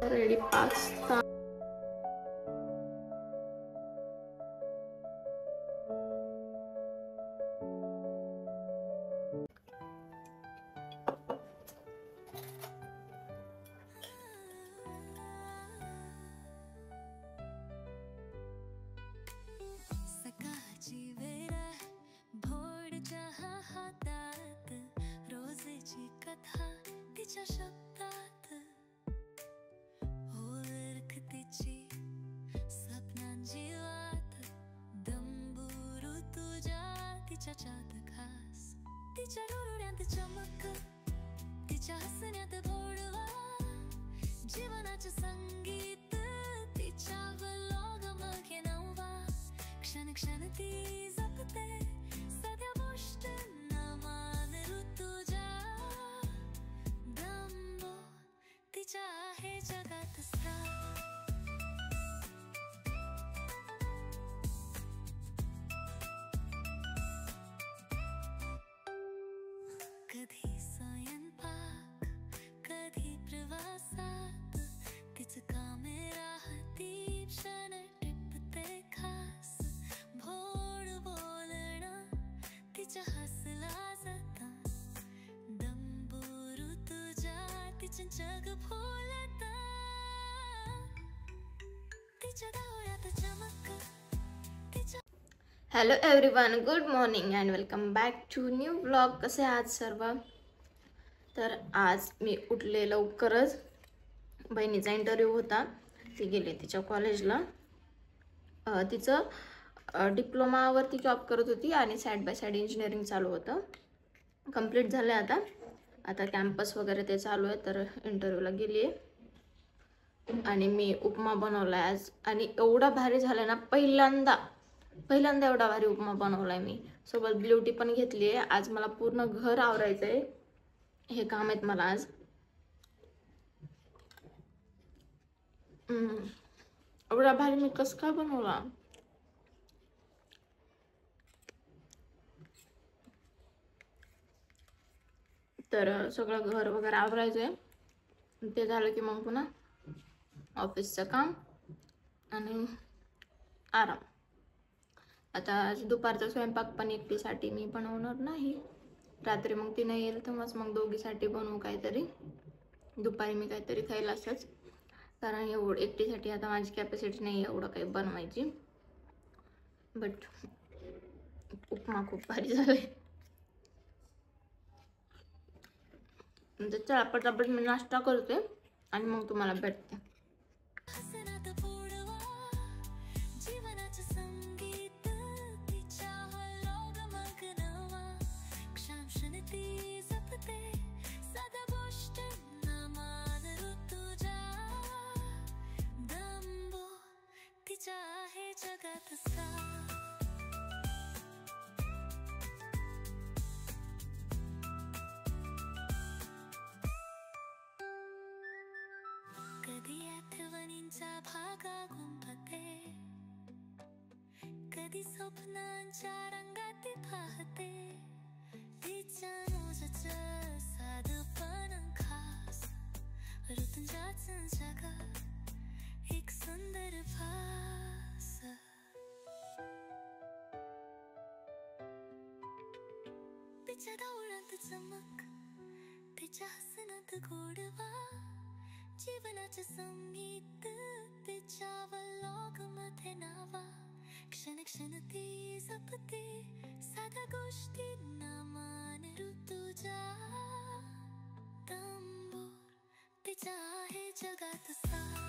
Ready pasta. तिच्या डोळ्यात चमक, तिच्या हसण्यात भोडवा, जीवनाचं संगीत तिच्या व्लॉग मध्ये नवा. क्षण क्षण ती जपते सध्या गोष्टींना मान ऋतुजा. दंबो तिच्या आहे जगात स्टार. कधी स्वयंपाक, कधी प्रवासात, तिचं कॅमेरा हाती क्षण टिपते खास. भोळ बोलणं तिच्या हसला जाता. दंबो ऋतुजा तिचं जग फुलतं. तिच्या डोळ्यात चमक, तिच्या. Hello everyone, good morning and welcome back to new blog. कसे आहात सर्व? तर आज मी उठले लवकरच. बहिणीचा इंटरव्ह्यू होता, ती गेली तिच्या कॉलेजला. तिचं डिप्लोमावरती जॉब करत होती आणि साईड बाय साईड इंजिनिअरिंग चालू होतं. कंप्लीट झालं आहे आता कॅम्पस वगैरे ते चालू आहे. तर इंटरव्ह्यूला गेली आहे आणि मी उपमा बनवला आहे आज. आणि एवढा भारी झाला ना, पहिल्यांदा एवढा भारी उपमा बनवलाय मी. सोबत ब्ल्यू टी पण घेतली आहे. आज मला पूर्ण घर आवरायचं आहे, हे काम आहेत मला आज. एवढा भारी मी कसं काय बनवला. तर सगळं घर वगैरे आवरायचं आहे. ते झालं की मग पुन्हा ऑफिसचं काम आणि आराम. आता दुपारचा स्वयंपाक पण एकटीसाठी मी बनवणार नाही. रात्री मग ती नाही येईल तेव्हाच मग दोघीसाठी बनवू काहीतरी. दुपारी मी काहीतरी खायला असंच, कारण एवढं एकटीसाठी आता माझी कॅपॅसिटी नाही एवढं काही बनवायची. बट उपमा खूप भारी झाले. चला पटापट मी नाश्ता करते आणि मग तुम्हाला भेटते. जगात स्टार. कधी आठवणींचा भागा गुंफते, कधी स्वप्नांच्या रंगात पाहते. तिच्या नोजचं साधंपण खास, ऋतूंच्याचं जगात एक सुंदर भास. तिच्या डोळ्यात चमक, तिच्या हसण्यात गोडवा, जीवनाचं संगीत तिच्या व्लॉग मध्ये नावा. क्षण क्षण ती जपते साध्या गोष्टींना मान ऋतुजा. तंबूर तिच्या आहे जगात स्टार.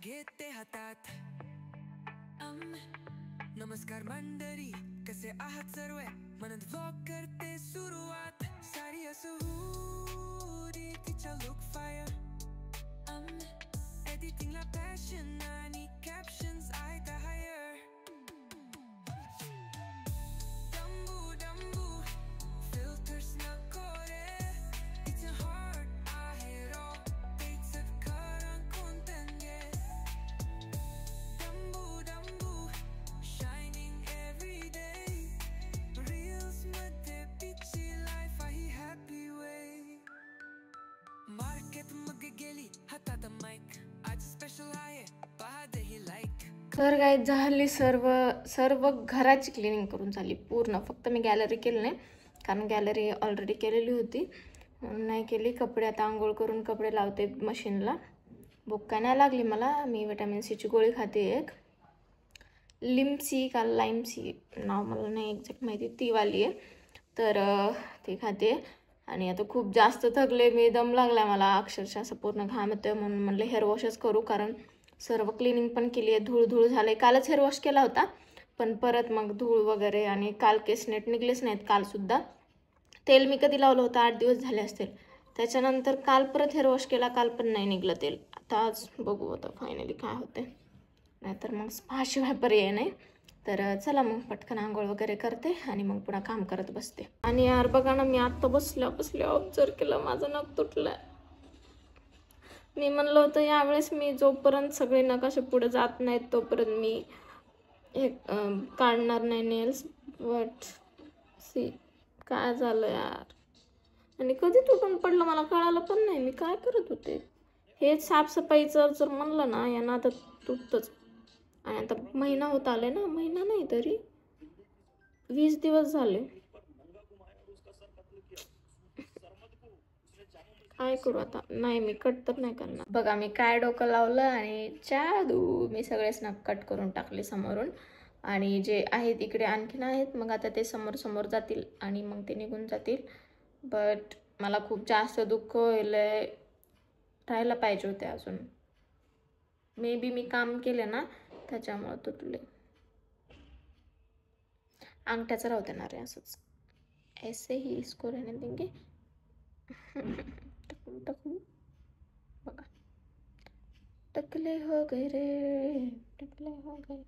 घेते हातात नमस्कार मंडळी कसे आहात सर्व म्हणत व्लॉग करते सुरुवात सारी असुरी तिच्या लुक फायर एडिटिंगला पॅशन आणि कॅप्शन्स आहेत हायर डंबू डंबू फिल्टर्स नको रे तिचं हार्ट आहे रॉ तिचं खरं content डंबू डंबू shining every day reels मध्ये तिची लाईफ आहे happy way मार्केट मग गेली हातात माईक आज स्पेशल आहे पहा दे ही लाईक तर काय झाली सर्व घराची क्लिनिंग करून झाली पूर्ण. फक्त मी गॅलरी केली नाही कारण गॅलरी ऑलरेडी केलेली होती, नाही केली. कपडे आता आंघोळ करून कपडे लावते मशीनला. भूक काय नाही लागली मला. मी विटॅमिन सीची गोळी खाते, एक लिमसी का लाईमसी नाव मला नाही एक्झॅक्ट माहिती, ती वाली आहे. तर ती खाते. आणि आता खूप जास्त थकले मी, दम लागला मला अक्षरशः, असं पूर्ण घाम येतोय. म्हणून म्हणलं हेअर वॉशच करू, कारण सर्व क्लिनिंग पण केली आहे. धूळ झालं आहे. कालच हेअर वॉश केला होता पण परत मग धूळ वगैरे, आणि काल केस नेट निघलेच नाहीत. कालसुद्धा तेल मी कधी लावलं होतं 8 दिवस झाले असतील. त्याच्यानंतर काल परत हेअर वॉश केला, काल पण नाही निघलं तेल. आता आज बघू आता फायनली काय होते, नाहीतर मग स्पाशिवाय पर्याय नाही. तर चला मग पटकन आंघोळ वगैरे करते आणि मग पुन्हा काम करत बसते. आणि यार बघा ना, मी आत्ता बसल्या ऑब्झर्व केलं माझं नख तुटलंय. मी म्हणलं होतं यावेळेस मी जोपर्यंत सगळे नकाशे पुढे जात नाहीत तोपर्यंत मी हे काढणार नाही नेल्स. बट सी काय झालं यार, आणि कधी तुटून पडलं मला कळालं पण नाही. मी काय करत होते, हेच साफसफाईचं जर म्हणलं ना यांना आता तुटतंच. आणि आता महिना होत आले ना, महिना नाही तरी 20 दिवस झाले. काय करू आता, नाही मी कट तर नाही करणार. बघा मी काय डोकं लावलं आणि जादू, मी सगळेच नख कट करून टाकले समोरून. आणि जे आहेत इकडे आणखीन आहेत, मग आता ते समोर जातील आणि मग ते निघून जातील. बट मला खूप जास्त दुःख होईल, राहायला पाहिजे होते अजून. मे बी मी काम केले ना त्याच्यामुळे तुटले. अंगठ्याचं राहू देणार आहे असंच, ऐसे ही इसको रहने देंगे. टकलू बघा, टकले हो गए रे, टकले हो गए.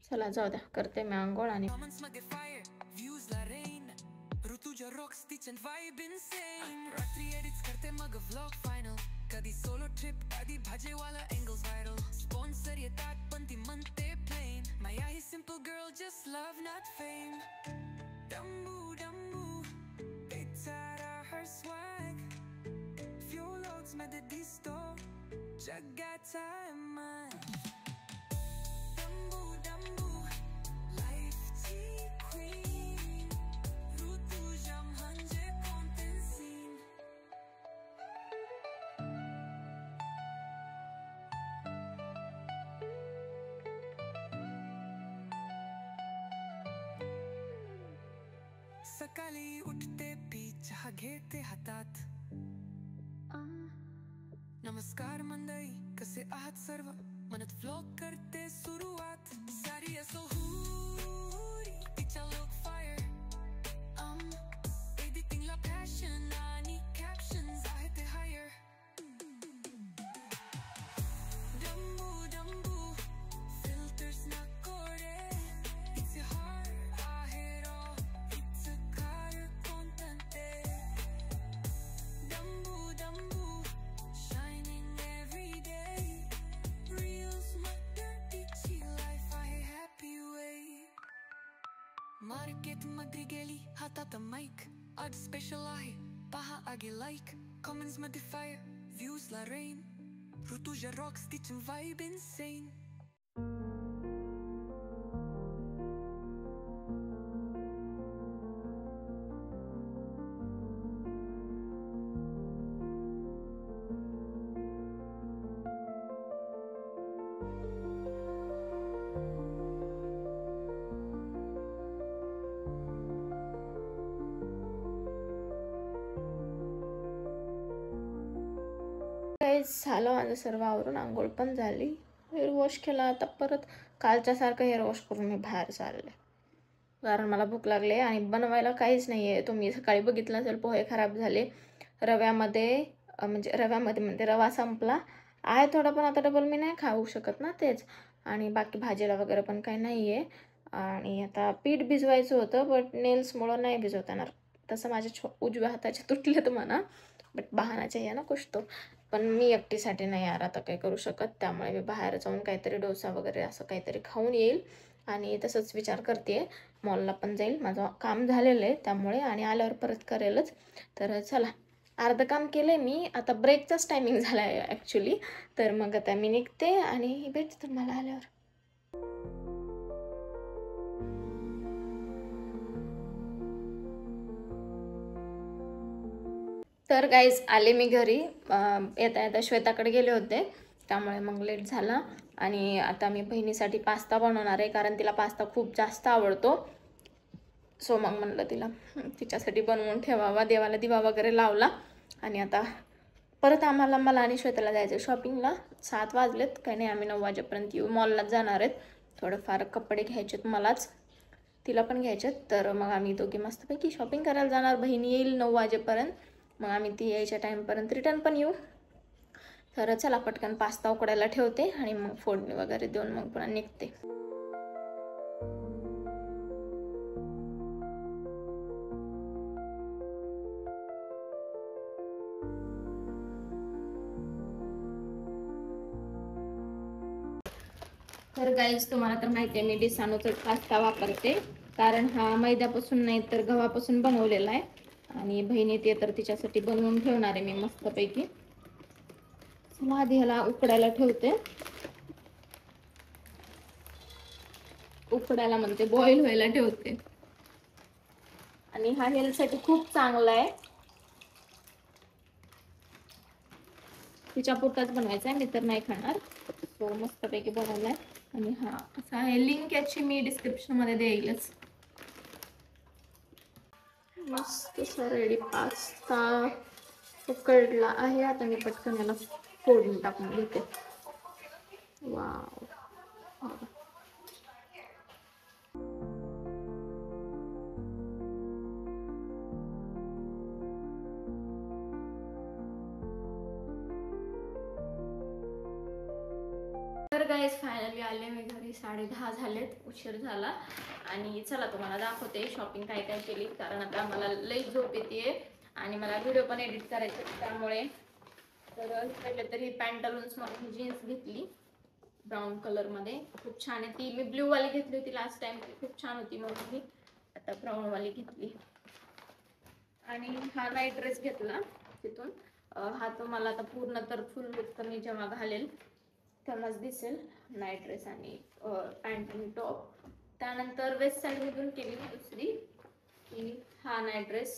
चला जाऊ द्या, करते मी आंघोळ. आणि कॉमेंट्स मध्ये फायर व्ह्यूज ला rain Rutuja rocks kitchen vibe insane रात्री एडिट्स करते मग व्लॉग फायनल कधी सोलो ट्रिप कधी भाजीवाला एंगल्स व्हायरल स्पॉन्सर येतात पण ती म्हणते प्लेन माया ही simple girl just love not fame डंबू डंबू pizza her swag few logs मध्ये दिसतो जगाचा मान डंबू डंबू लाईफची क्वीन ऋतुजा म्हणजे content scene. सकाळी उठते पी चहा घेते हातात नमस्कार मंडळी कसे आहात सर्व म्हणत व्लॉग करते सुरुवात सारी असो हुरी तिच्या लुक फायर एडिटिंगला पॅशन आणि कॅप्शन्स आहेत हायर डंबू डंबू फिल्टर्स नको रे इट्स हार्ट आहे रॉ इट्स खरं content डंबू डंबू shining every day reels मध्ये तिची लाईफ आहे happy way मार्केट मध्ये गेली हातात माईक आज स्पेशल आहे पहा आगे लाईक कमेंट्स मध्ये फायर व्ह्यूज ला rain Rutuja rocks kitchen vibe insane guys झालं माझं सर्व आवरून, आंघोळ पण झाली, हेअर वॉश केला. आता परत कालच्यासारखं हेअर वॉश करून मी बाहेर चालले, कारण मला भूक लागली आणि बनवायला काहीच नाही आहे. तुम्ही सकाळी बघितलं असेल पोहे खराब झाले रव्यामध्ये, म्हणजे रवा संपला आहे थोडा, पण आता डबल मी नाही खाऊ शकत ना तेच. आणि बाकी भाजीला वगैरे पण काही नाही आहे. आणि आता पीठ भिजवायचं होतं, बट नेल्समुळं नाही भिजवता येणार. तसं माझ्या उजव्या हाताचे तुटलेत म्हणा, बट बहानाचे आहे ना कुछ तो. पण मी एकटीसाठी नाही यार आता काही करू शकत, त्यामुळे मी बाहेर जाऊन काहीतरी डोसा वगैरे असं काहीतरी खाऊन येईल. आणि तसंच विचार करते मॉलला पण जाईल, माझं काम झालेलं आहे त्यामुळे, आणि आल्यावर परत करेलच. तर चला, अर्धं काम केलं आहे मी, आता ब्रेकचाच टायमिंग झाला आहे ॲक्च्युली. तर मग आता मी निघते आणि भेटते तुम्हाला आल्यावर. तर गाईज आले मी घरी. येता येता श्वेताकडे गेले होते, त्यामुळे मग लेट झाला. आणि आता मी बहिणीसाठी पास्ता बनवणार आहे, कारण तिला पास्ता खूप जास्त आवडतो. सो मग म्हणलं तिच्यासाठी बनवून ठेवावा. देवाला दिवा वगैरे लावला. आणि आता परत मला आणि श्वेताला जायचं शॉपिंगला. 7 वाजलेत, काही नाही आम्ही 9 वाजेपर्यंत येऊ. मॉललाच जाणार आहेत, थोडंफार कपडे घ्यायचेत मलाच, तिला पण घ्यायचेत. तर मग आम्ही दोघी मस्तपैकी शॉपिंग करायला जाणार. बहिणी येईल 9 वाजेपर्यंत, मग आम्ही ती यायच्या टाईमपर्यंत रिटर्न पण येऊ. तर चला पटकन पास्ता उकडायला ठेवते आणि मग फोडणी वगैरे देऊन मग पुन्हा निघते. तर गाईज तुम्हाला तर माहिती आहे मी डिसानोचा पास्ता वापरते, कारण हा मैद्यापासून नाही तर गव्हापासून बनवलेला आहे. आणि बहिणी ते तर तिच्यासाठी बनवून ठेवणार आहे मी मस्तपैकी. आधी ह्याला उकडायला ठेवते, उकडायला म्हणते बॉईल व्हायला ठेवते. आणि हा हेल्थसाठी खूप चांगला आहे. तिच्या पुरताच बनवायचा आहे, मी तर नाही खाणार. सो मस्तपैकी बनवलाय. आणि हा असा आहे, लिंक याची मी डिस्क्रिप्शन मध्ये देईलच. मस्त रेडी पास्ता उकडला आहे. आता मी पटकन याला फोडून टाकून घेते. वाव, तर गाईज फायनली आले मी घरी. 10:30 झालेत, उशीर झाला. आणि चला तुम्हाला दाखवते शॉपिंग काय काय केली, कारण आता मला लई झोप येते आणि मला व्हिडिओ पण एडिट करायचे, त्यामुळे. तर पहिले तरी पॅन्टालून्स म्हणून जीन्स घेतली ब्राऊन कलर मध्ये, खूप छान आहे ती. मी ब्ल्यू वाली घेतली होती लास्ट टाइम, खूप छान होती, म्हणून मी आता ब्राऊन वाली घेतली. आणि हा नाईट ड्रेस घेतला तिथून. हा तो मला आता पूर्ण तर फुल लुक तर मी जेव्हा घालेल तेव्हाच दिसेल, नाईट ड्रेस आणि पॅन्ट आणि टॉप. त्यानंतर वेस्ट साईड मधून केली दुसरी, की हा नाईट ड्रेस,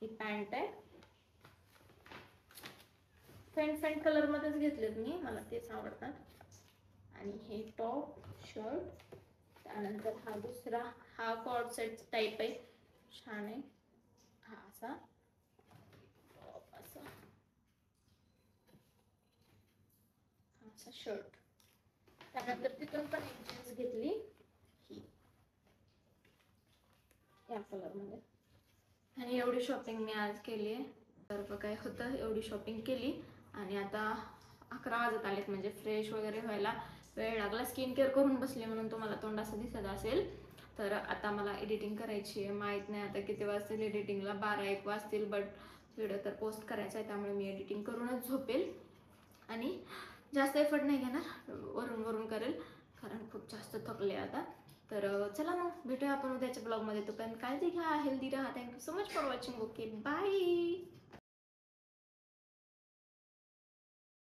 ही पॅन्ट आहे. फेंट कलर मध्येच घेतलेत मी, मला तेच आवडतात. आणि हे टॉप शर्ट. त्यानंतर हा दुसरा, हा कॉर्ड सेट टाइप आहे, छान आहे. हा असा टॉप, असा शर्ट. त्यानंतर तिथून पण एक जीन्स घेतली, ही या कलर मध्ये. आणि एवढी शॉपिंग मी आज केली आहे. तर काय होतं, एवढी शॉपिंग केली. आणि आता 11 वाजत आलेत, म्हणजे फ्रेश वगैरे व्हायला वेळ लागला. स्किन केअर करून बसले म्हणून तुम्हाला तोंड असं दिसत असेल. तर आता मला एडिटिंग करायची आहे. माहीत नाही आता किती वाजतील एडिटिंगला, 12-1 वाजतील. बट व्हिडिओ तर पोस्ट करायचा आहे, त्यामुळे मी एडिटिंग करूनच झोपेल. आणि जास्त एफर्ट नाही घेणार, वरून करेल, कारण खूप जास्त थकले आता. तर चला मग भेटूया आपण उद्याच्या ब्लॉगमध्ये. तोपर्यंत काळजी घ्या, हेल्दी राहा. Thank you so much for watching. Okay, bye.